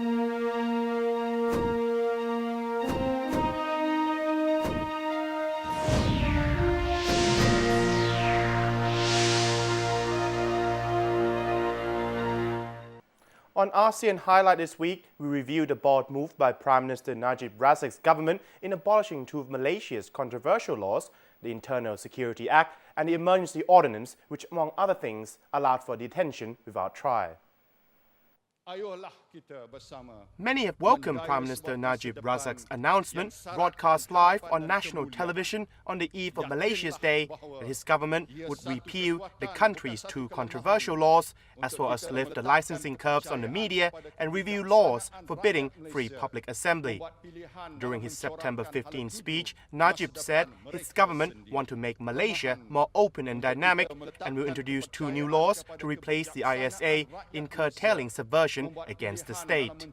On ASEAN Highlight this week, we review the bold move by Prime Minister Najib Razak's government in abolishing two of Malaysia's controversial laws, the Internal Security Act and the Emergency Ordinance, which, among other things, allowed for detention without trial. Many have welcomed Prime Minister Najib Razak's announcement, broadcast live on national television on the eve of Malaysia's Day, that his government would repeal the country's two controversial laws, as well as lift the licensing curbs on the media and review laws forbidding free public assembly. During his September 15 speech, Najib said his government wants to make Malaysia more open and dynamic and will introduce two new laws to replace the ISA in curtailing subversion against the state.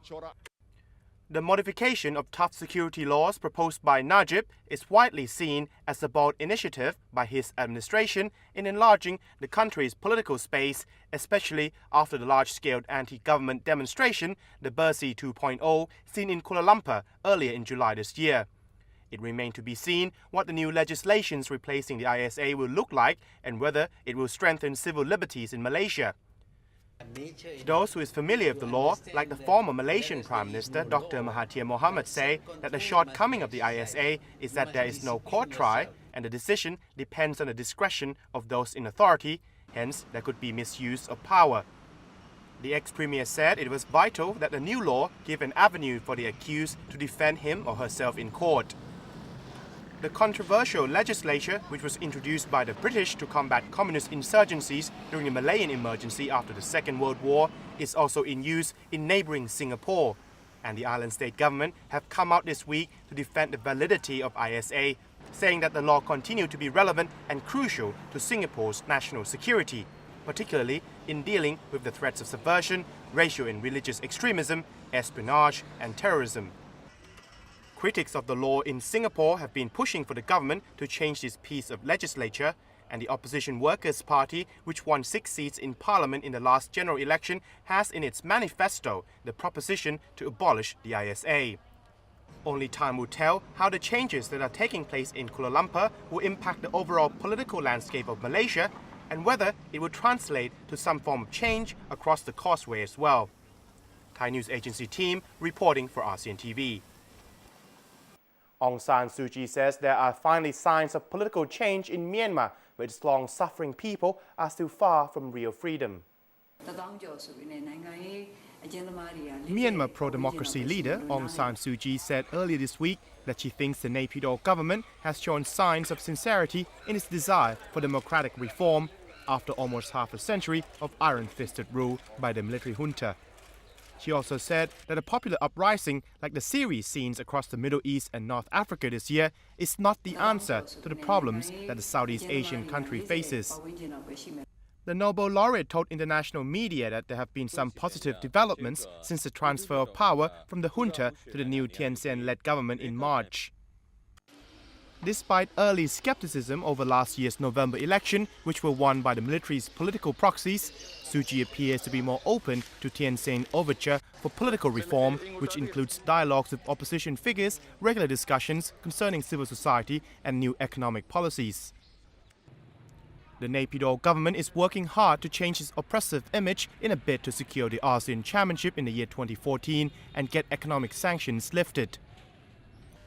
The modification of tough security laws proposed by Najib is widely seen as a bold initiative by his administration in enlarging the country's political space, especially after the large-scale anti-government demonstration, the Bersih 2.0, seen in Kuala Lumpur earlier in July this year. It remains to be seen what the new legislations replacing the ISA will look like and whether it will strengthen civil liberties in Malaysia. Those who is familiar with the law, like the former Malaysian Prime Minister Dr. Mahathir Mohamad, say that the shortcoming of the ISA is that there is no court trial and the decision depends on the discretion of those in authority, hence there could be misuse of power. The ex-premier said it was vital that the new law give an avenue for the accused to defend him or herself in court. The controversial legislation, which was introduced by the British to combat communist insurgencies during the Malayan emergency after the Second World War, is also in use in neighbouring Singapore. And the island state government have come out this week to defend the validity of ISA, saying that the law continued to be relevant and crucial to Singapore's national security, particularly in dealing with the threats of subversion, racial and religious extremism, espionage and terrorism. Critics of the law in Singapore have been pushing for the government to change this piece of legislature, and the opposition Workers' Party, which won 6 seats in parliament in the last general election, has in its manifesto the proposition to abolish the ISA. Only time will tell how the changes that are taking place in Kuala Lumpur will impact the overall political landscape of Malaysia and whether it will translate to some form of change across the causeway as well. Thai News Agency team reporting for ASEAN TV. Aung San Suu Kyi says there are finally signs of political change in Myanmar, but its long-suffering people are still far from real freedom. Myanmar pro-democracy leader Aung San Suu Kyi said earlier this week that she thinks the Naypyidaw government has shown signs of sincerity in its desire for democratic reform after almost half a century of iron-fisted rule by the military junta. She also said that a popular uprising like the Syrian scenes across the Middle East and North Africa this year is not the answer to the problems that the Southeast Asian country faces. The Nobel laureate told international media that there have been some positive developments since the transfer of power from the junta to the new Hun Sen-led government in March. Despite early skepticism over last year's November election, which were won by the military's political proxies, Suu Kyi appears to be more open to Thein Sein overture for political reform, which includes dialogues with opposition figures, regular discussions concerning civil society and new economic policies. The Naypyidaw government is working hard to change its oppressive image in a bid to secure the ASEAN Championship in the year 2014 and get economic sanctions lifted.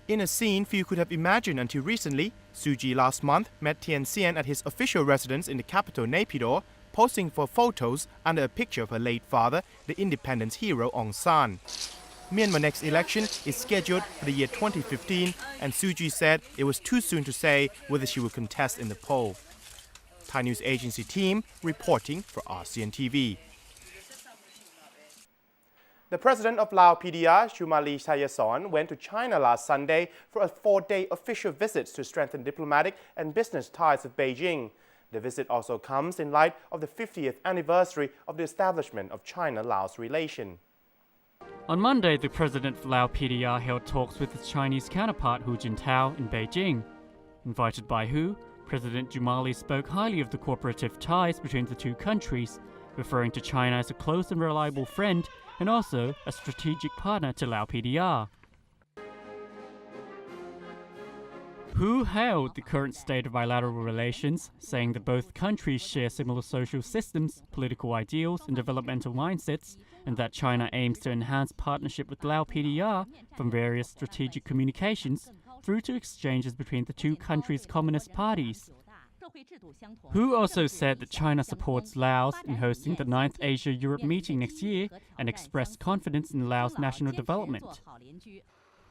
In a scene few could have imagined until recently, Suu Kyi last month met Thein Sein at his official residence in the capital Naypyidaw, posing for photos under a picture of her late father, the independence hero Aung San. Myanmar's next election is scheduled for the year 2015, and Suu Kyi said it was too soon to say whether she will contest in the poll. Thai News Agency team reporting for ASEAN TV. The president of Lao PDR, Shumali Chayasorn, went to China last Sunday for a 4-day official visit to strengthen diplomatic and business ties with Beijing. The visit also comes in light of the 50th anniversary of the establishment of China-Laos relation. On Monday, the president of Lao PDR held talks with his Chinese counterpart Hu Jintao in Beijing. Invited by Hu, President Jumali spoke highly of the cooperative ties between the two countries, referring to China as a close and reliable friend and also a strategic partner to Lao PDR. Hu hailed the current state of bilateral relations, saying that both countries share similar social systems, political ideals, and developmental mindsets, and that China aims to enhance partnership with Lao PDR from various strategic communications through to exchanges between the two countries' communist parties. Hu also said that China supports Laos in hosting the 9th Asia-Europe meeting next year and expressed confidence in Laos' national development.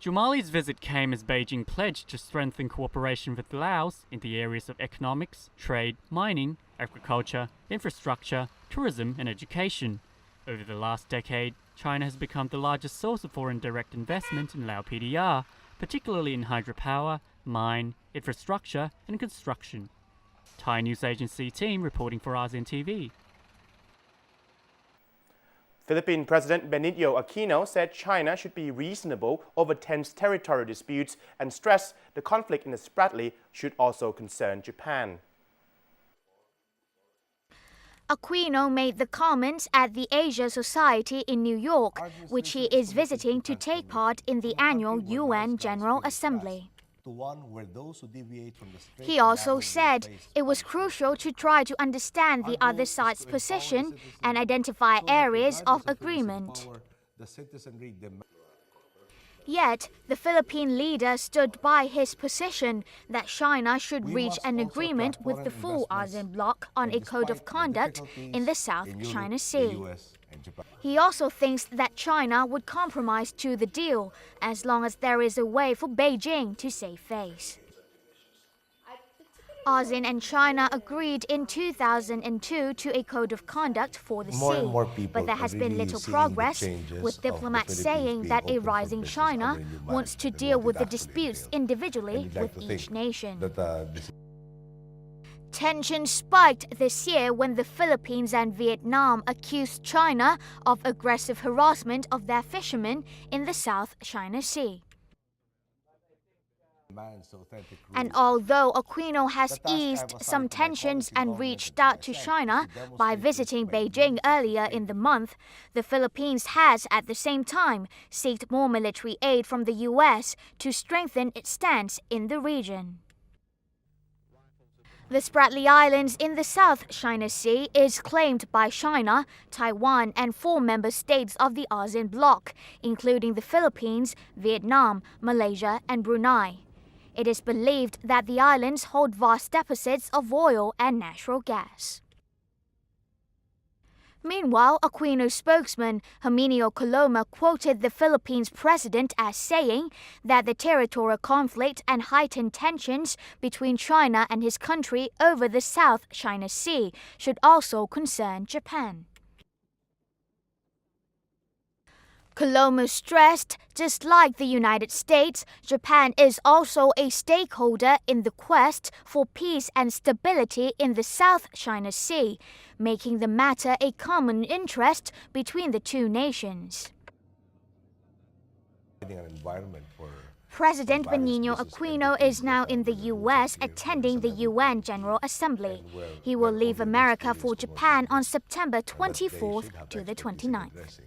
Jumali's visit came as Beijing pledged to strengthen cooperation with Laos in the areas of economics, trade, mining, agriculture, infrastructure, tourism, and education. Over the last decade, China has become the largest source of foreign direct investment in Lao PDR, particularly in hydropower, mine, infrastructure, and construction. Thai news agency team reporting for ASEAN TV. Philippine President Benigno Aquino said China should be reasonable over tense territorial disputes and stressed the conflict in the Spratly should also concern Japan. Aquino made the comments at the Asia Society in New York, which he is visiting to take part in the annual UN General Assembly. He also said it was crucial to try to understand the other side's position and identify areas of agreement. Yet, the Philippine leader stood by his position that China should reach an agreement with the full ASEAN bloc on a code of conduct in the South China Sea. He also thinks that China would compromise to the deal as long as there is a way for Beijing to save face. ASEAN and China agreed in 2002 to a code of conduct for the sea, but there has been little progress, with diplomats saying that a rising China wants to deal with the disputes individually with each nation. Tension spiked this year when the Philippines and Vietnam accused China of aggressive harassment of their fishermen in the South China Sea. And although Aquino has eased some tensions and reached out to China by visiting Beijing earlier in the month, the Philippines has at the same time sought more military aid from the US to strengthen its stance in the region. The Spratly Islands in the South China Sea is claimed by China, Taiwan, and 4 member states of the ASEAN bloc, including the Philippines, Vietnam, Malaysia, and Brunei. It is believed that the islands hold vast deposits of oil and natural gas. Meanwhile, Aquino's spokesman, Herminio Coloma, quoted the Philippines president as saying that the territorial conflict and heightened tensions between China and his country over the South China Sea should also concern Japan. Coloma stressed, just like the United States, Japan is also a stakeholder in the quest for peace and stability in the South China Sea, making the matter a common interest between the two nations. President Benigno Aquino is now in the U.S. attending the UN General Assembly. He will leave America for Japan on September 24th to the 29th.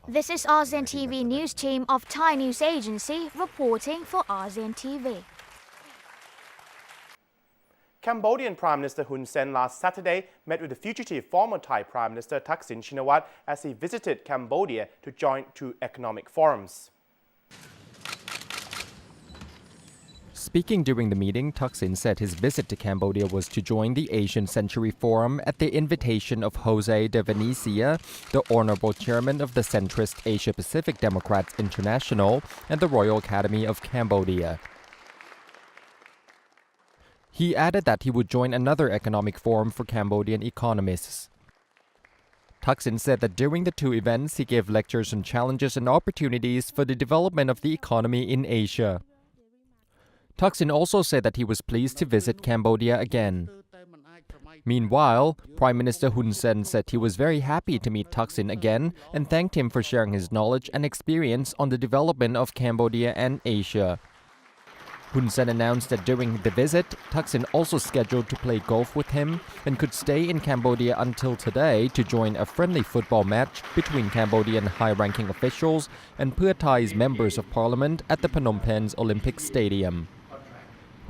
This is ASEAN TV News Team of Thai News Agency reporting for ASEAN TV. Cambodian Prime Minister Hun Sen last Saturday met with the fugitive former Thai Prime Minister Thaksin as he visited Cambodia to join 2 economic forums. Speaking during the meeting, Thaksin said his visit to Cambodia was to join the Asian Century Forum at the invitation of Jose de Venecia, the Honorable Chairman of the centrist Asia-Pacific Democrats International and the Royal Academy of Cambodia. He added that he would join another economic forum for Cambodian economists. Thaksin said that during the 2 events, he gave lectures on challenges and opportunities for the development of the economy in Asia. Thaksin also said that he was pleased to visit Cambodia again. Meanwhile, Prime Minister Hun Sen said he was very happy to meet Thaksin again and thanked him for sharing his knowledge and experience on the development of Cambodia and Asia. Hun Sen announced that during the visit, Thaksin also scheduled to play golf with him and could stay in Cambodia until today to join a friendly football match between Cambodian high-ranking officials and Pheu Thai's members of parliament at the Phnom Penh's Olympic Stadium.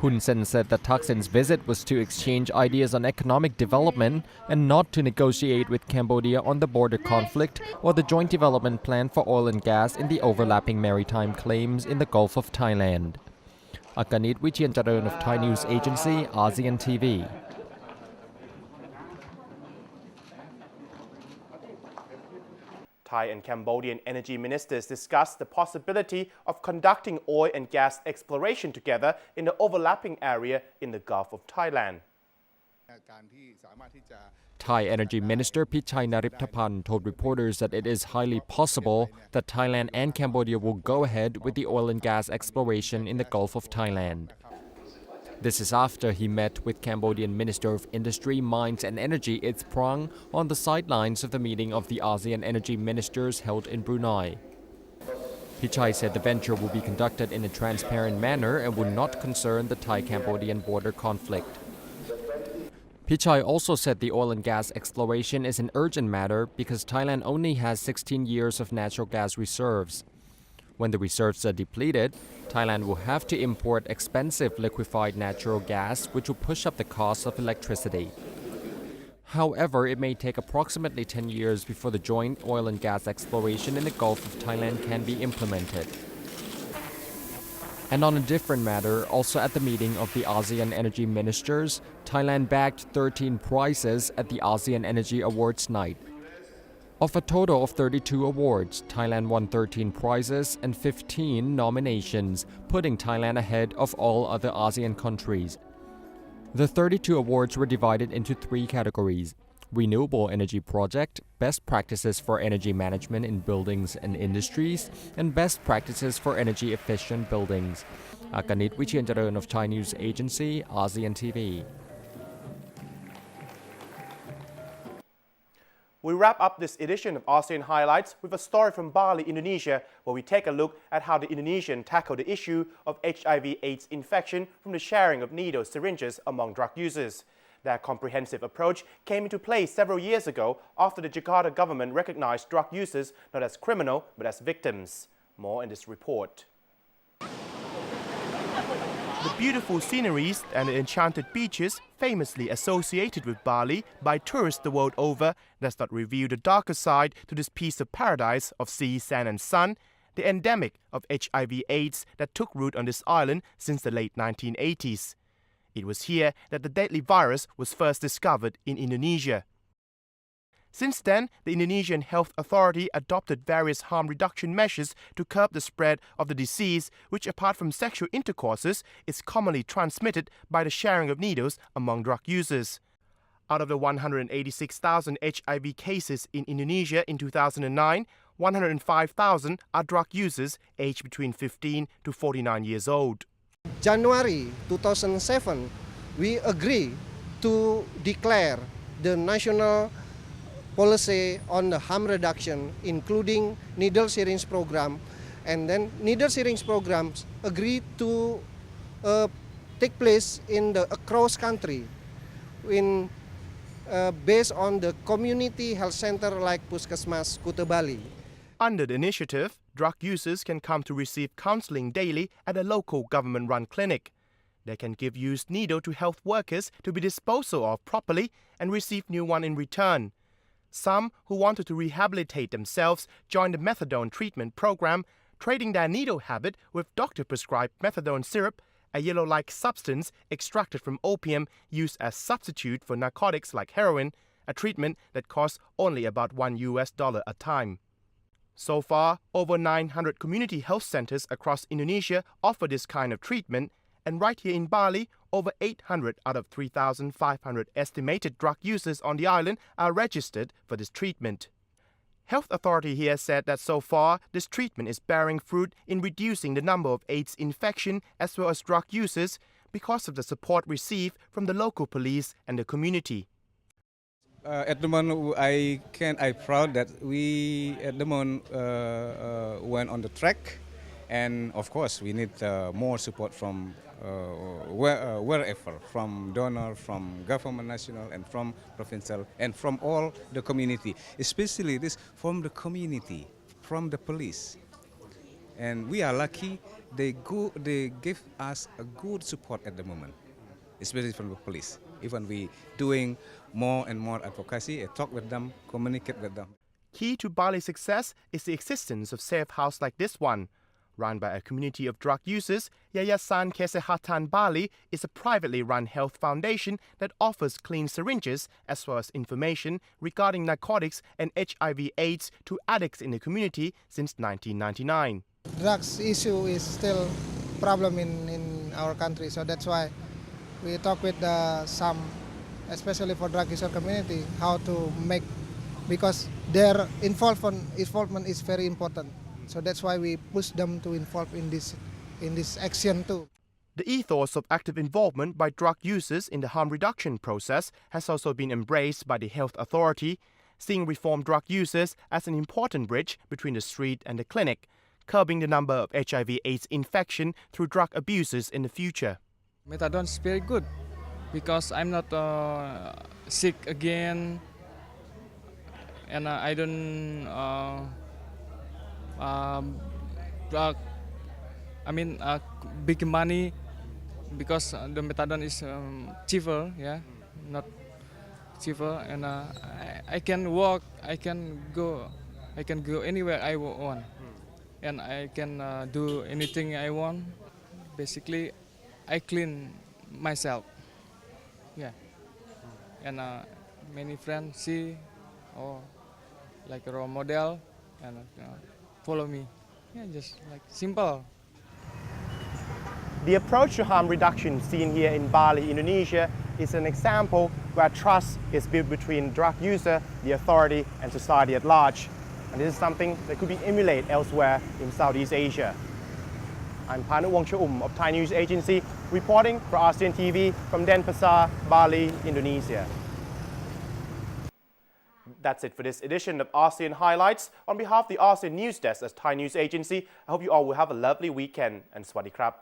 Hun Sen said that Thaksin's visit was to exchange ideas on economic development and not to negotiate with Cambodia on the border conflict or the joint development plan for oil and gas in the overlapping maritime claims in the Gulf of Thailand. Akanit Wichiancharan of Thai News Agency, ASEAN TV. Thai and Cambodian energy ministers discussed the possibility of conducting oil and gas exploration together in the overlapping area in the Gulf of Thailand. Thai Energy Minister Pichai Naripthapan told reporters that it is highly possible that Thailand and Cambodia will go ahead with the oil and gas exploration in the Gulf of Thailand. This is after he met with Cambodian Minister of Industry, Mines and Energy Its Prang on the sidelines of the meeting of the ASEAN energy ministers held in Brunei. Pichai said the venture will be conducted in a transparent manner and will not concern the Thai-Cambodian border conflict. Pichai also said the oil and gas exploration is an urgent matter because Thailand only has 16 years of natural gas reserves. When the reserves are depleted, Thailand will have to import expensive liquefied natural gas, which will push up the cost of electricity. However, it may take approximately 10 years before the joint oil and gas exploration in the Gulf of Thailand can be implemented. And on a different matter, also at the meeting of the ASEAN energy ministers, Thailand bagged 13 prizes at the ASEAN Energy Awards night. Of a total of 32 awards, Thailand won 13 prizes and 15 nominations, putting Thailand ahead of all other ASEAN countries. The 32 awards were divided into 3 categories: Renewable Energy Project, Best Practices for Energy Management in Buildings and Industries, and Best Practices for Energy Efficient Buildings. Akanit Wichiancharan of Thai News Agency, ASEAN TV. We wrap up this edition of ASEAN Highlights with a story from Bali, Indonesia, where we take a look at how the Indonesian tackled the issue of HIV/AIDS infection from the sharing of needle syringes among drug users. Their comprehensive approach came into play several years ago after the Jakarta government recognized drug users not as criminal but as victims. More in this report. The beautiful sceneries and the enchanted beaches famously associated with Bali by tourists the world over does not reveal the darker side to this piece of paradise of sea, sand and sun, the endemic of HIV/AIDS that took root on this island since the late 1980s. It was here that the deadly virus was first discovered in Indonesia. Since then, the Indonesian Health Authority adopted various harm reduction measures to curb the spread of the disease, which apart from sexual intercourses, is commonly transmitted by the sharing of needles among drug users. Out of the 186,000 HIV cases in Indonesia in 2009, 105,000 are drug users aged between 15 to 49 years old. January 2007, we agreed to declare the national policy on the harm reduction, including needle syringe program, and then needle syringe programs agreed to take place in the across country, based on the community health center like Puskesmas Kuta Bali. Under the initiative, drug users can come to receive counseling daily at a local government-run clinic. They can give used needle to health workers to be disposed of properly and receive new one in return. Some who wanted to rehabilitate themselves joined the methadone treatment program, trading their needle habit with doctor-prescribed methadone syrup, a yellow-like substance extracted from opium used as substitute for narcotics like heroin, a treatment that costs only about $1 a time. So far, over 900 community health centers across Indonesia offer this kind of treatment, and right here in Bali, over 800 out of 3,500 estimated drug users on the island are registered for this treatment. Health authority here said that so far, this treatment is bearing fruit in reducing the number of AIDS infection as well as drug users because of the support received from the local police and the community. At the moment, I'm proud that we at the moment went on the track And of course, we need more support from wherever, from donor, from government national, and from provincial, and from all the community, especially this from the community, from the police. And we are lucky they give us a good support at the moment, especially from the police. Even we doing more and more advocacy, talk with them, communicate with them. Key to Bali's success is the existence of safe houses like this one. Run by a community of drug users, Yayasan Kesehatan Bali is a privately run health foundation that offers clean syringes as well as information regarding narcotics and HIV/AIDS to addicts in the community since 1999. Drugs issue is still a problem in our country, so that's why we talk with some, especially for drug user community, how to make, because their involvement is very important. So that's why we push them to involve in this action too. The ethos of active involvement by drug users in the harm reduction process has also been embraced by the health authority, seeing reformed drug users as an important bridge between the street and the clinic, curbing the number of HIV/AIDS infection through drug abusers in the future. Methadone is very good because I'm not sick again, and I don't big money because the methadone is cheaper, yeah, not cheaper, and I can walk, I can go anywhere I want, and I can do anything I want. Basically, I clean myself, yeah, and many friends see or like a role model and follow me. Yeah, just like simple. The approach to harm reduction seen here in Bali, Indonesia, is an example where trust is built between drug user, the authority, and society at large. And this is something that could be emulated elsewhere in Southeast Asia. I'm Wongcha-um of Thai News Agency, reporting for ASEAN TV from Denpasar, Bali, Indonesia. That's it for this edition of ASEAN Highlights. On behalf of the ASEAN News Desk as Thai News Agency, I hope you all will have a lovely weekend and Swadee krap.